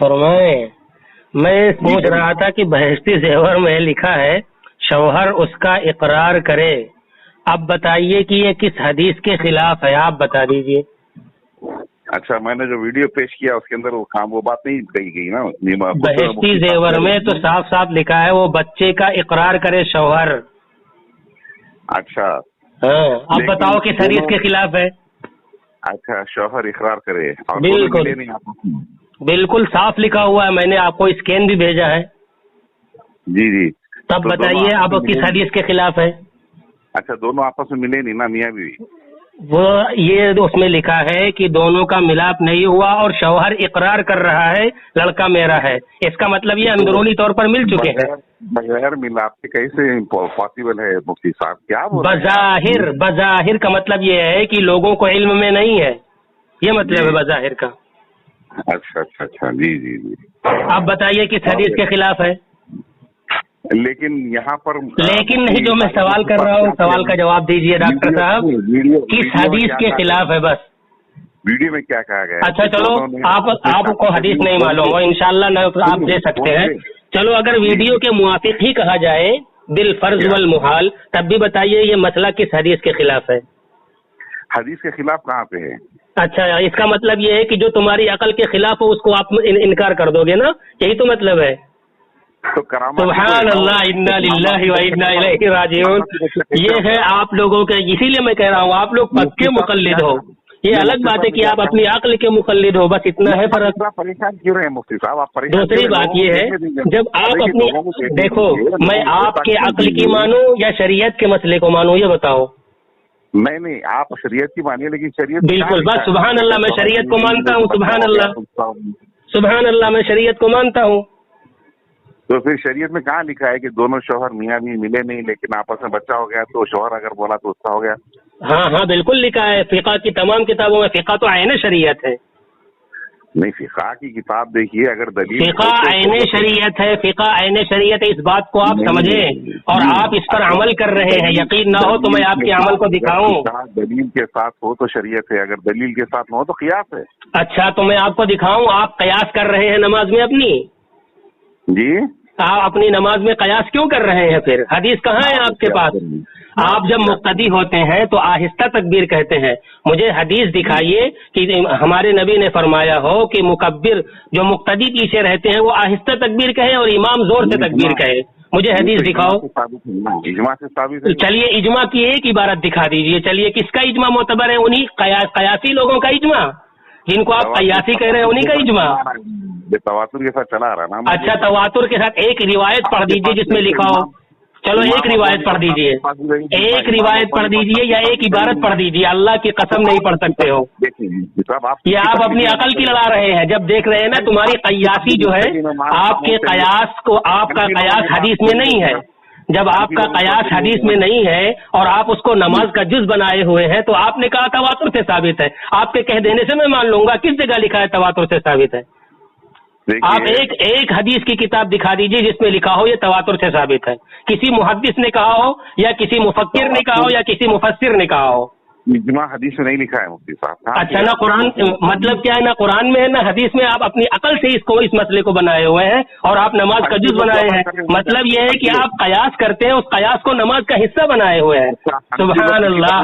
फरमाएं। मैं सोच रहा था कि बहश्ती ज़ेवर में लिखा है शौहर उसका इकरार करे। अब बताइए कि ये किस हदीस के खिलाफ है, आप बता दीजिए। अच्छा, मैंने जो वीडियो पेश किया उसके अंदर वो बात नहीं कही गई ना। बहश्ती ज़ेवर में तो साफ साफ लिखा है वो बच्चे का इकरार करे शौहर। अच्छा हाँ, अब बताओ किस हदीस के खिलाफ है। अच्छा, शौहर इकरार करे और बिल्कुल बिल्कुल साफ लिखा हुआ है, मैंने आपको स्कैन भी भेजा है। जी जी। तब बताइए अब किस हदीस के खिलाफ है। अच्छा, दोनों आपस में मिले नहीं ना मियाँ बीवी? वो ये उसमें लिखा है कि दोनों का मिलाप नहीं हुआ और शौहर इकरार कर रहा है लड़का मेरा है। इसका मतलब ये अंदरूनी तौर पर मिल चुके हैं। बगैर मिलाप के कैसे पॉसिबल है मुफ्ती साहब? क्या बज़ाहिर का मतलब ये है कि लोगों को इल्म में नहीं है, ये मतलब है बज़ाहिर का। अच्छा अच्छा अच्छा, जी जी जी। अब बताइए किस हदीस के खिलाफ है। लेकिन यहाँ पर लेकिन नहीं, जो मैं सवाल कर रहा हूँ सवाल का जवाब दीजिए डॉक्टर साहब, किस हदीस के खिलाफ है बस। वीडियो में क्या कहा गया? अच्छा चलो, आपको हदीस नहीं मालूम हो, इंशाल्लाह आप दे सकते हैं। चलो अगर वीडियो के मुआफिक ही कहा जाए बिल फर्ज वल मुहाल, तब भी बताइए ये मसला किस हदीस के खिलाफ है। हदीस के खिलाफ कहाँ पे है? अच्छा, इसका मतलब ये है कि जो तुम्हारी अकल के खिलाफ हो उसको आप इनकार कर दोगे ना, यही तो मतलब है। तो सुभान अल्लाह, इन्ना लिल्लाहि व इन्ना इलैहि राजिऊन। ये है आप लोगों के, इसीलिए मैं कह रहा हूँ आप लोग पक्के मुकल्लिद हो। ये अलग बात है कि आप अपनी अक्ल के मुकल्लिद हो, बस इतना है फर्क। परेशान क्यों रहे मुफ्ती साहब? आप परेशान। दूसरी बात ये है, जब आप अपनी देखो, मैं आपके अक्ल की मानूं या शरीयत के मसले को मानूं, ये बताओ। नहीं, आप शरीयत की मानिए, लेकिन शरीयत बिल्कुल, बस सुभान अल्लाह, मैं शरीयत को मानता हूँ। सुभान अल्लाह, मैं शरीयत को मानता हूँ। तो फिर शरीयत में कहाँ लिखा है कि दोनों शौहर मियाँ भी मिले नहीं लेकिन आपस में बच्चा हो गया तो शौहर अगर बोला तो उसका हो गया? हाँ बिल्कुल लिखा है, फिक़ा की तमाम किताबों में। फिक़ा तो आईने शरीयत है। नहीं, फिक़ा की किताब देखिए, अगर दलील फिक़ा आईने शरीयत है, फिक़ा आईने शरीयत है, इस बात को आप समझें और आप इस पर अमल कर रहे हैं। यकीन ना हो तो मैं आपके अमल को दिखाऊं। दलील के साथ हो तो शरीयत है, अगर दलील के साथ न हो तो क़ियास है। अच्छा, तो मैं आपको दिखाऊं, आप क़यास कर रहे हैं नमाज में अपनी। जी, आप अपनी नमाज में कयास क्यों कर रहे हैं? फिर हदीस कहाँ है आपके पास? आप जब मुक्तदी होते हैं तो आहिस्ता तकबीर कहते हैं। मुझे हदीस दिखाइए कि हमारे नबी ने फरमाया हो कि मुकब्बिर, जो मुक्तदी पीछे रहते हैं वो आहिस्ता तकबीर कहे और इमाम जोर से तकबीर कहे। मुझे हदीस दिखाओ। इजमा से साबित है। चलिए इजमा की एक इबारत दिखा दीजिए। चलिए किसका इजमा मोतबर है? उन्हीं कयासी लोगों का इजमा, जिनको आप कयासी कह रहे हैं, उन्हीं का इजमा। तवातुर के साथ चला रहा ना। अच्छा, तवातुर के साथ एक रिवायत पढ़ दीजिए जिसमें लिखा हो। चलो एक रिवायत पढ़ दीजिए, एक रिवायत पढ़ दीजिए या एक इबारत पढ़ दीजिए। अल्लाह की कसम नहीं पढ़ सकते हो। ये आप अपनी अकल की लड़ा रहे हैं। जब देख रहे हैं ना तुम्हारी कयासी जो है, आपके कयास को, आपका कयास हदीस में नहीं है। जब आपका कयास हदीस में नहीं है और आप उसको नमाज का जुज बनाए हुए हैं तो आपने कहा तवातुर से साबित है। आपके कह देने से मैं मान लूंगा। किस जगह लिखा है तवातुर से साबित है? आप एक हदीस की किताब दिखा दीजिए जिसमें लिखा हो ये तवातुर से साबित है। किसी मुहद्दिस ने कहा हो या किसी मुफक्किर ने कहा हो या किसी मुफस्सिर ने कहा हो। इजमा हदीस में नहीं लिखा है मुफ्ती साहब। अच्छा, ना कुरान, मतलब क्या है, ना कुरान में है ना हदीस में। आप अपनी अकल से इस मसले को बनाए हुए हैं और आप नमाज का जुज बनाए हैं। मतलब ये है कि आप कयास करते हैं, उस कयास को नमाज का हिस्सा बनाए हुए हैं। सुभान अल्लाह।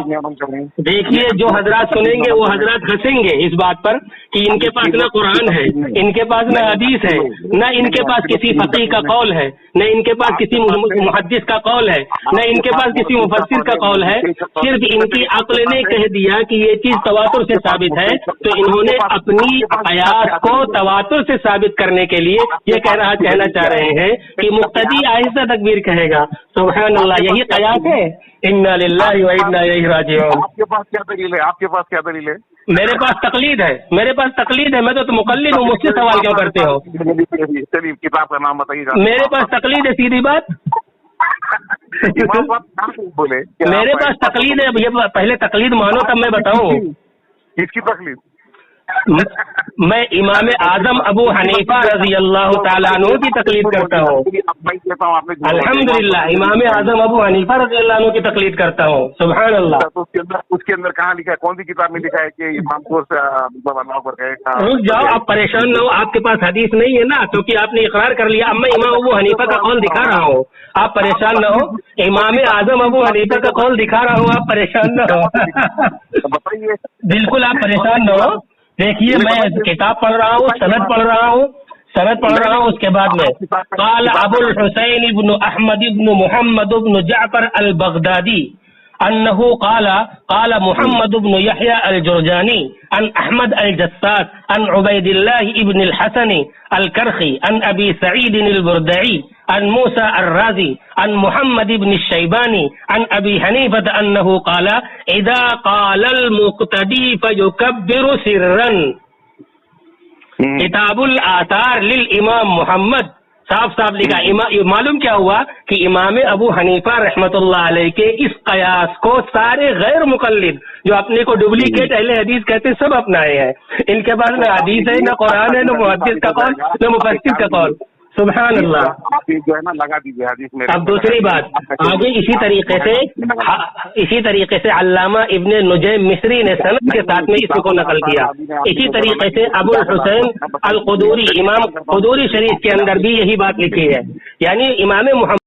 देखिए, जो हजरात सुनेंगे वो हजरात हंसेंगे इस बात पर कि इनके पास ना कुरान है, इनके पास ना हदीस है, ना इनके पास किसी फकीह का कौल है, न इनके पास किसी मुहद्दिस का कौल है, न इनके पास किसी मुफस्सिर का कौल है। सिर्फ इनकी अक्ल ने कह दिया कि ये चीज तवातुर से साबित है, तो इन्होंने अपनी कयास को तवातुर से साबित करने के लिए ये कहना चाह रहे हैं कि मुक्तदी आहिस्ता तकबीर कहेगा। सुभान अल्लाह, यही कयास है। इन्ना लिल्लाहि व इन्ना इलैहि राजिऊन। आपके पास क्या दलील है? आपके पास क्या दलील है? मेरे पास तकलीद है, मेरे पास तकलीद है। मैं तो मुकल्लिद हूँ, मुझसे सवाल क्यों करते हो? चलिए किताब का नाम बताइए। मेरे पास तकलीद है, सीधी बात। बोले मेरे पास तकलीद है। ये पहले तकलीद मानो तब मैं बताऊं। किसकी तकलीद? میں امام اعظم ابو حنیفہ رضی اللہ تعالیٰ عنہ کی تقلید کرتا ہوں. الحمدللہ امام اعظم ابو حنیفہ رضی اللہ عنہ کی تقلید کرتا ہوں. سبحان اللہ. اس کے اندر کہاں لکھا ہے, کون سی کتاب میں لکھا ہے کہ امام کو اللہ پر کہے گا؟ رک جاؤ, آپ پریشان نہ ہو, آپ کے پاس حدیث نہیں ہے نا, کیونکہ آپ نے اقرار کر لیا. اب میں امام ابو حنیفہ کا قول دکھا رہا ہوں, آپ پریشان نہ ہو. امام اعظم ابو حنیفہ کا قول دکھا رہا ہوں, آپ پریشان نہ ہو. بتائیے. بالکل آپ پریشان نہ ہو. دیکھیے میں کتاب پڑھ رہا ہوں, سند پڑھ رہا ہوں, اس کے بعد میں قال ابو الحسین ابن احمد ابن محمد ابن جعفر البغدادی انه قال محمد بن يحيى الجرجاني عن احمد الجساس عن عبيد الله ابن الحسن الكرخي عن ابي سعيد البردعي عن موسى الرازي عن محمد بن الشيباني عن ابي حنيفة انه قال اذا قال المقتدي فيكبر سرا. کتاب الآثار للامام محمد, صاف لکھا. معلوم کیا ہوا کہ امام ابو حنیفہ رحمۃ اللہ علیہ کے اس قیاس کو سارے غیر مقلد جو اپنے کو ڈپلیکیٹ اہل حدیث کہتے ہیں سب اپنائے ہیں. ان کے پاس نہ حدیث ہے, نہ قرآن ہے, نہ محدث کا قول, نہ مفسر کا قول. سبحان اللہ. آپ جو ہے نا لگا دیجیے حدیث میں. اب دوسری بات, آگے اسی طریقے سے علامہ ابن نجیم مصری نے سند کے ساتھ میں اس کو نقل کیا. اسی طریقے سے ابو الحسین القدوری, امام قدوری شریف کے اندر بھی یہی بات لکھی ہے. یعنی امام محمد